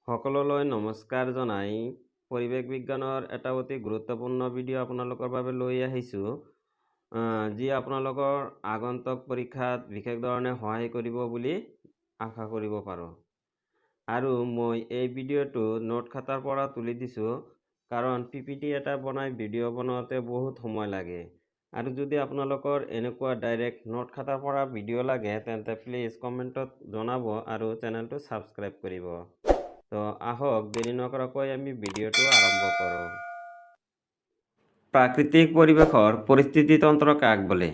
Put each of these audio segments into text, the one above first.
সকললৈ নমস্কাৰ জনাই পৰিৱেশ বিজ্ঞানৰ এটা অতি গুৰুত্বপূৰ্ণ ভিডিঅ' আপোনালোকৰ বাবে লৈ আহিছোঁ, যি আপোনালোকৰ আগন্তুক পৰীক্ষাত বিশেষ ধৰণে সহায় কৰিব বুলি আশা কৰিব পাৰোঁ। আৰু মই এই ভিডিঅ'টো নোট খাতাৰ পৰা তুলি দিছোঁ, কাৰণ PPT এটা বনাই ভিডিঅ' বনাওঁতে বহুত সময় লাগে। আৰু যদি আপোনালোকৰ এনেকুৱা ডাইৰেক্ট নোট খাতাৰ পৰা ভিডিঅ' লাগে তেন্তে প্লিজ কমেণ্টত জনাব আৰু চেনেলটো ছাবস্ক্ৰাইব কৰিব। তো আহক দেৰি নকৰাকৈ আমি ভিডিঅ'টো আৰম্ভ কৰোঁ। প্ৰাকৃতিক পৰিৱেশৰ পৰিস্থিতিতন্ত্ৰ কাক বোলে?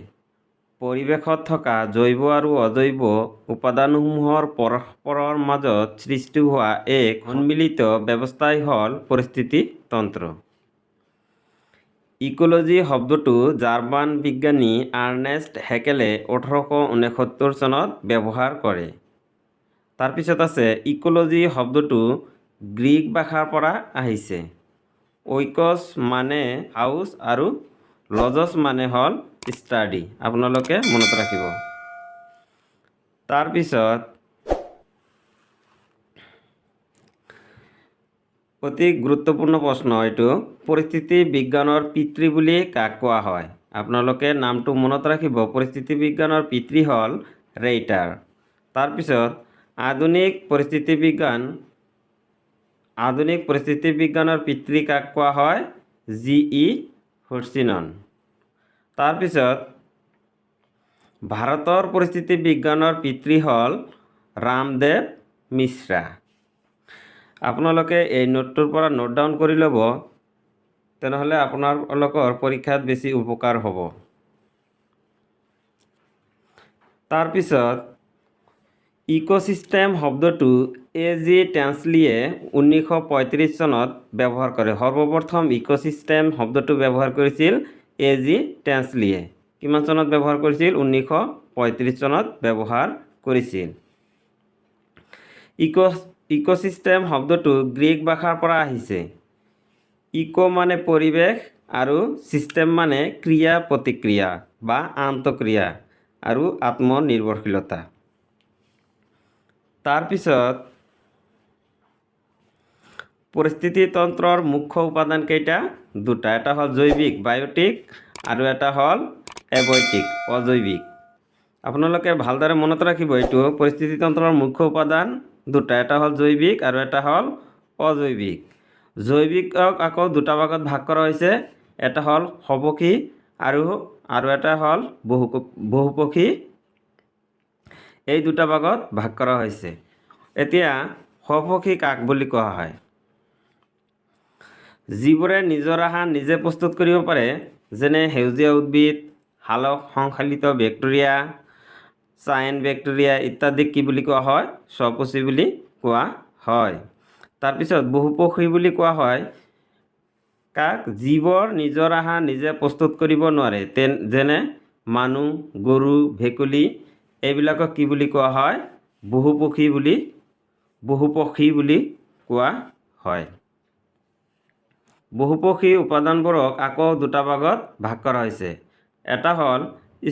পৰিৱেশত থকা জৈৱ আৰু অজৈৱ উপাদানসমূহৰ পৰস্পৰৰ মাজত সৃষ্টি হোৱা এক সন্মিলিত ব্যৱস্থাই হ'ল পৰিস্থিতিতন্ত্ৰ। ইক'লজি শব্দটো জাৰ্মান বিজ্ঞানী আৰ্নেষ্ট হেকেলে 1869 চনত ব্যৱহাৰ কৰে। তাৰপিছত আছে ইক'লজি শব্দটো গ্ৰীক ভাষাৰ পৰা আহিছে। ঐকছ মানে হাউচ আৰু লজছ মানে হ'ল ষ্টাডি। আপোনালোকে মনত ৰাখিব। তাৰপিছত অতি গুৰুত্বপূৰ্ণ প্ৰশ্ন এইটো, পৰিস্থিতি বিজ্ঞানৰ পিতৃ বুলি কাক কোৱা হয়? আপোনালোকে নামটো মনত ৰাখিব। পৰিস্থিতি বিজ্ঞানৰ পিতৃ হ'ল ৰেইটাৰ। তাৰপিছত আধুনিক পৰিস্থিতি বিজ্ঞানৰ পিতৃ কাক কোৱা হয়? G.E. হুইটচিনন। তাৰপিছত ভাৰতৰ পৰিস্থিতি বিজ্ঞানৰ পিতৃ হ'ল ৰামদেৱ মিশ্ৰা। আপোনালোকে এই নোটটোৰ পৰা নোট ডাউন কৰি ল'ব, তেনেহ'লে আপোনালোকৰ পৰীক্ষাত বেছি উপকাৰ হ'ব। তাৰপিছত ইক'চিষ্টেম শব্দটো A.G. টেনছলিয়ে 1935 চনত ব্যৱহাৰ কৰে। সৰ্বপ্ৰথম ইক'চিষ্টেম শব্দটো ব্যৱহাৰ কৰিছিল A.G. টেনছলিয়ে। কিমান চনত ব্যৱহাৰ কৰিছিল? 1935 চনত ব্যৱহাৰ কৰিছিল। ইক'চিষ্টেম শব্দটো গ্ৰীক ভাষাৰ পৰা আহিছে। ইক' মানে পৰিৱেশ আৰু চিষ্টেম মানে ক্ৰিয়া প্ৰতিক্ৰিয়া বা আন্তঃক্ৰিয়া আৰু আত্মনিৰ্ভৰশীলতা। তাৰপিছত পৰিস্থিতিতন্ত্ৰৰ মুখ্য উপাদান কেইটা? দুটা। এটা হ'ল জৈৱিক বায়'টিক আৰু এটা হ'ল এবয়টিক অজৈৱিক। আপোনালোকে ভালদৰে মনত ৰাখিব এইটো। পৰিস্থিতিতন্ত্ৰৰ মুখ্য উপাদান দুটা। এটা হ'ল জৈৱিক আৰু এটা হ'ল অজৈৱিক। জৈৱিকক আকৌ দুটা ভাগত ভাগ কৰা হৈছে। এটা হ'ল সপক্ষী আৰু এটা হ'ল বহুপক্ষী। এই দুটা ভাগত ভাগ কৰা হৈছে। এতিয়া সপক্ষী কাক বুলি কোৱা হয়? যিবোৰে নিজৰ আহাৰ নিজে প্ৰস্তুত কৰিব পাৰে, যেনে সেউজীয়া উদ্ভিদ, সালোক সংশ্লেষিত বেক্টেৰিয়া, চায়ান বেক্টেৰিয়া ইত্যাদিক কি বুলি কোৱা হয়? স্বপোষী বুলি কোৱা হয়। তাৰপিছত বহুপোষী বুলি কোৱা হয় কাক? যিবোৰ নিজৰ আহাৰ নিজে প্ৰস্তুত কৰিব নোৱাৰে, যেনে মানুহ, গৰু, ভেকুলী, এইবিলাকক কি বুলি কোৱা হয়? বহুপক্ষী বুলি কোৱা হয়। বহুপক্ষী উপাদানবোৰক আকৌ দুটা ভাগত ভাগ কৰা হৈছে। এটা হ'ল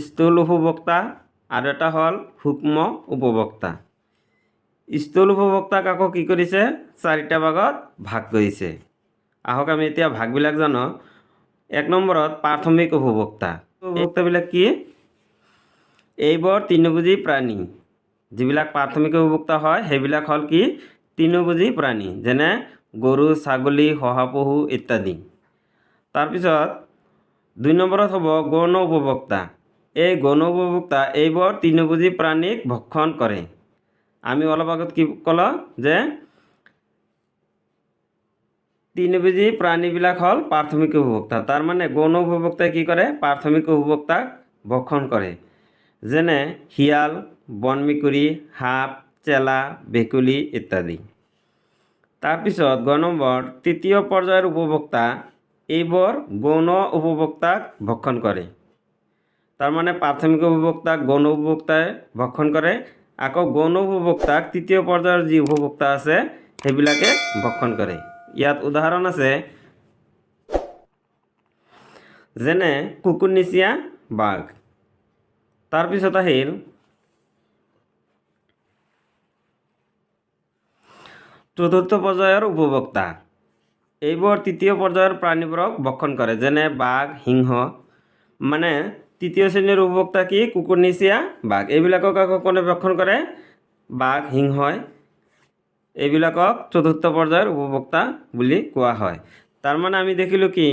স্থূল উপভোক্তা আৰু এটা হ'ল সূক্ষ্ম উপভোক্তা। স্থূল উপভোক্তাক আকৌ কি কৰিছে? চাৰিটা ভাগত ভাগ কৰিছে। আহক আমি এতিয়া ভাগবিলাক জানো। 1 নম্বৰত প্ৰাথমিক উপভোক্তা। উপভোক্তাবিলাক কি? এইবোৰ তৃণভোজী প্ৰাণী। যিবিলাক প্ৰাথমিক উপভোক্তা হয় সেইবিলাক হ'ল কি? তৃণভোজী প্ৰাণী, যেনে গৰু, ছাগলী, শহাপহু ইত্যাদি। তাৰপিছত 2 নম্বৰত হ'ব গৌণ উপভোক্তা। এই গৌণ উপভোক্তা এইবোৰ তৃণভোজী প্ৰাণীক ভক্ষণ কৰে। আমি অলপ আগত কি ক'লো যে তৃণভোজী প্ৰাণীবিলাক হ'ল প্ৰাথমিক উপভোক্তা। তাৰমানে গৌণ উপভোক্তাই কি কৰে? প্ৰাথমিক উপভোক্তাক ভক্ষণ কৰে, যেনে শিয়াল, বন মেকুৰী, সাপ, চেলা, ভেকুলী ইত্যাদি। তাৰপিছত 2 নম্বৰ তৃতীয় পৰ্যায়ৰ উপভোক্তা, এইবোৰ গৌণ উপভোক্তাক ভক্ষণ কৰে। তাৰমানে প্ৰাথমিক উপভোক্তাক গৌণ উপভোক্তাই ভক্ষণ কৰে, আকৌ গৌণ উপভোক্তাক তৃতীয় পৰ্যায়ৰ যি উপভোক্তা আছে সেইবিলাকে ভক্ষণ কৰে। ইয়াত উদাহৰণ আছে, যেনে কুকুৰনেচীয়া বাঘ। তাৰপিছত আহিল চতুৰ্থ পৰ্যায়ৰ উপভোক্তা এইবোৰ তৃতীয় পৰ্যায়ৰ প্ৰাণীবোৰক ভক্ষণ কৰে, যেনে বাঘ, সিংহ। মানে তৃতীয় শ্ৰেণীৰ উপভোক্তা কি? কুকুৰনেচীয়া বাঘ। এইবিলাকক আকৌ কোনে ভক্ষণ কৰে? বাঘ, সিংহই। এইবিলাকক চতুৰ্থ পৰ্যায়ৰ উপভোক্তা বুলি কোৱা হয়। তাৰমানে আমি দেখিলোঁ কি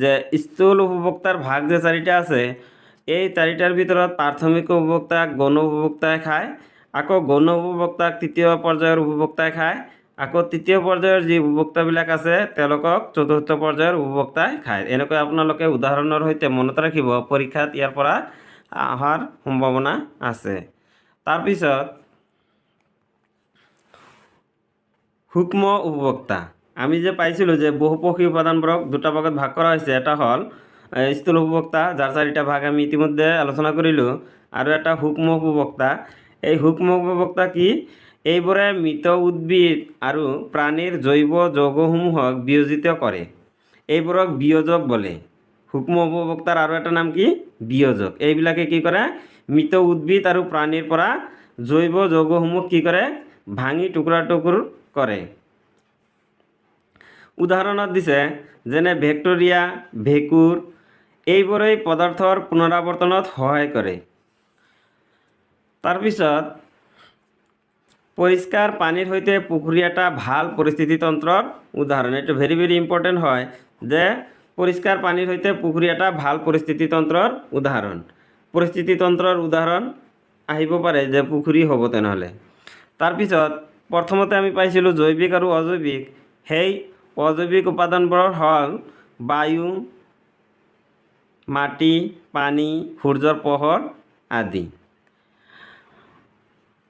যে স্থূল উপভোক্তাৰ ভাগ যে চাৰিটা আছে, এই চাৰিটাৰ ভিতৰত প্ৰাথমিক উপভোক্তাক গৌণ উপভোক্তাই খায়, আকৌ গৌণ উপভোক্তাক তৃতীয় পৰ্যায়ৰ উপভোক্তাই খায়, আকৌ তৃতীয় পৰ্যায়ৰ যি উপভোক্তাবিলাক আছে তেওঁলোকক চতুৰ্থ পৰ্যায়ৰ উপভোক্তাই খায়। এনেকৈ আপোনালোকে উদাহৰণৰ সৈতে মনত ৰাখিব, পৰীক্ষাত ইয়াৰ পৰা অহাৰ সম্ভাৱনা আছে। তাৰপিছত সূক্ষ্ম উপভোক্তা। আমি যে পাইছিলোঁ যে বহুপক্ষী উপাদানবোৰক দুটা ভাগত ভাগ কৰা হৈছে। এটা হ'ল স্থূল উপভোক্তা, যাৰ চাৰিটা ভাগ আমি ইতিমধ্যে আলোচনা কৰিলোঁ, আৰু এটা সূক্ষ্ম উপভোক্তা। এই সূক্ষ্ম উপভোক্তা কি? এইবোৰে মৃত উদ্ভিদ আৰু প্ৰাণীৰ জৈৱ যৌগসমূহক বিয়োজিত কৰে। এইবোৰক বিয়োজক বোলে। সূক্ষ্ম উপভোক্তাৰ আৰু এটা নাম কি? বিয়োজক। এইবিলাকে কি কৰে? মৃত উদ্ভিদ আৰু প্ৰাণীৰ পৰা জৈৱ যৌগসমূহ কি কৰে? ভাঙি টুকুৰা টুকুৰ কৰে। উদাহৰণত দিছে যেনে বেক্টেৰিয়া, ভেঁকুৰ। এইবোৰেই পদাৰ্থৰ পুনৰাৱৰ্তনত সহায় কৰে। তাৰপিছত পৰিষ্কাৰ পানীৰ সৈতে পুখুৰী এটা ভাল পৰিস্থিতিতন্ত্ৰৰ উদাহৰণ। এইটো ভেৰি ভেৰি ইম্পৰ্টেণ্ট হয় যে পৰিষ্কাৰ পানীৰ সৈতে পুখুৰী এটা ভাল পৰিস্থিতিতন্ত্ৰৰ উদাহৰণ। পৰিস্থিতিতন্ত্ৰৰ উদাহৰণ আহিব পাৰে যে পুখুৰী হ'ব তেনেহ'লে। তাৰপিছত প্ৰথমতে আমি পাইছিলোঁ জৈৱিক আৰু অজৈৱিক। সেই অজৈৱিক উপাদানবোৰ হ'ল বায়ু, মাটি, পানী, সূৰ্যৰ পোহৰ আদি।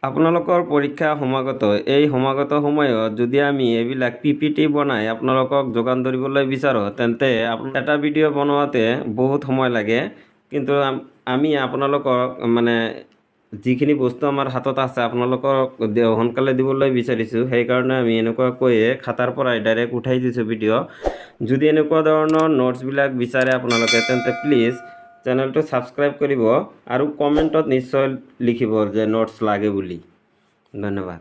আপোনালোকৰ পৰীক্ষা সমাগত, এই সমাগত সময়ত যদি আমি এইবিলাক PPT বনাই আপোনালোকক যোগান ধৰিবলৈ বিচাৰোঁ, তেন্তে এটা ভিডিঅ' বনোৱাতে বহুত সময় লাগে। কিন্তু আমি আপোনালোকক মানে যিখিনি বস্তু আমাৰ হাতত আছে আপোনালোকক সোনকালে দিবলৈ বিচাৰিছোঁ। সেইকাৰণে আমি এনেকুৱাকৈয়ে খাতাৰ পৰাই ডাইৰেক্ট উঠাই দিছোঁ ভিডিঅ'। যদি এনেকুৱা ধৰণৰ নোটছবিলাক বিচাৰে আপোনালোকে, তেন্তে প্লিজ চেনেলটো ছাবস্ক্ৰাইব কৰিব আৰু কমেণ্টত নিশ্চয় লিখিব যে নোটছ লাগে বুলি। ধন্যবাদ।